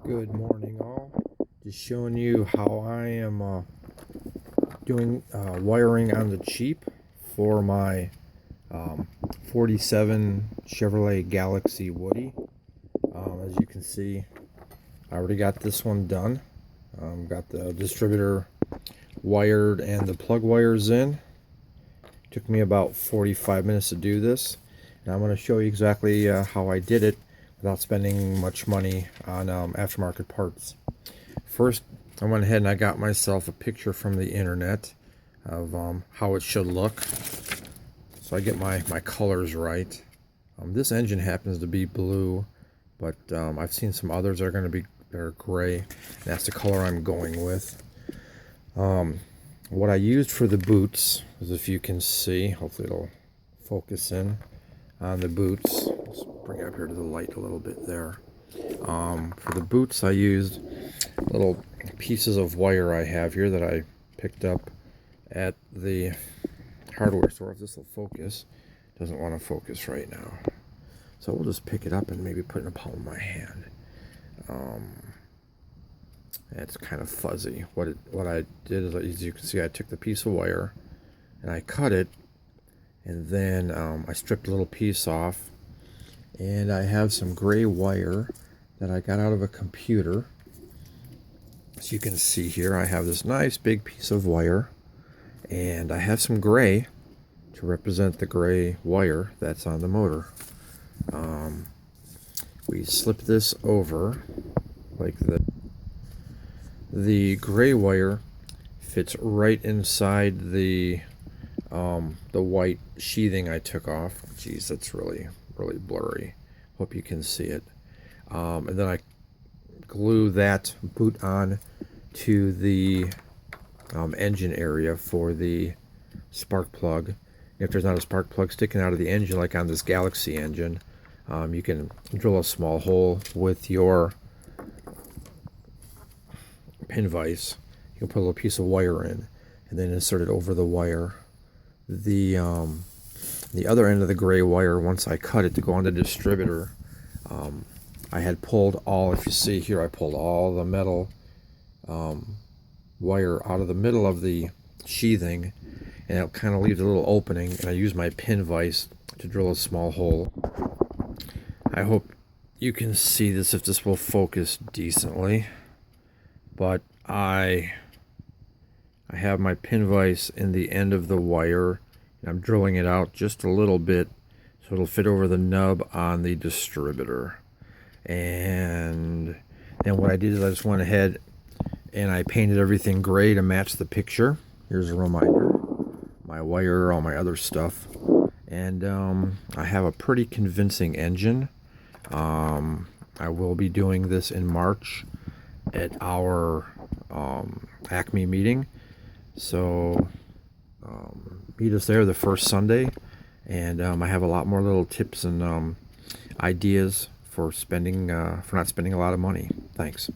Good morning, all. Just showing you how I am doing wiring on the cheap for my 47 Chevrolet Galaxy Woody. As you can see, I already got this one done. Got the distributor wired and the plug wires in. Took me about 45 minutes to do this. And I'm going to show you exactly how I did it without spending much money on aftermarket parts. First, I went ahead and I got myself a picture from the internet of how it should look. So I get my colors right. This engine happens to be blue, but I've seen some others that are going to be gray. And that's the color I'm going with. What I used for the boots, as if you can see, hopefully it'll focus in on the boots. Let's bring it up here to the light a little bit there. For the boots, I used little pieces of wire I have here that I picked up at the hardware store. If this will focus, it doesn't want to focus right now. So we'll just pick it up and maybe put it in the palm of my hand. It's kind of fuzzy. What I did is, as you can see, I took the piece of wire and I cut it, and then I stripped a little piece off, and I have some gray wire that I got out of a computer. As you can see here, I have this nice big piece of wire, and I have some gray to represent the gray wire that's on the motor. We slip this over like that. The gray wire fits right inside the white sheathing I took off. Geez, that's really blurry. Hope you can see it. And then I glue that boot on to the engine area for the spark plug. If there's not a spark plug sticking out of the engine like on this Galaxy engine, you can drill a small hole with your pin vise. You can put a little piece of wire in and then insert it over the wire. The other end of the gray wire, once I cut it to go on the distributor, I had pulled all, if you see here, I pulled all the metal wire out of the middle of the sheathing, and it kind of leaves a little opening, and I used my pin vise to drill a small hole. I hope you can see this, if this will focus decently, but I have my pin vise in the end of the wire, and I'm drilling it out just a little bit so it'll fit over the nub on the distributor. And then what I did is I just went ahead and I painted everything gray to match the picture. Here's a reminder, my wire, all my other stuff, and I have a pretty convincing engine. I will be doing this in March at our Acme meeting, so meet us there the first Sunday, and I have a lot more little tips and ideas for spending for not spending a lot of money. Thanks.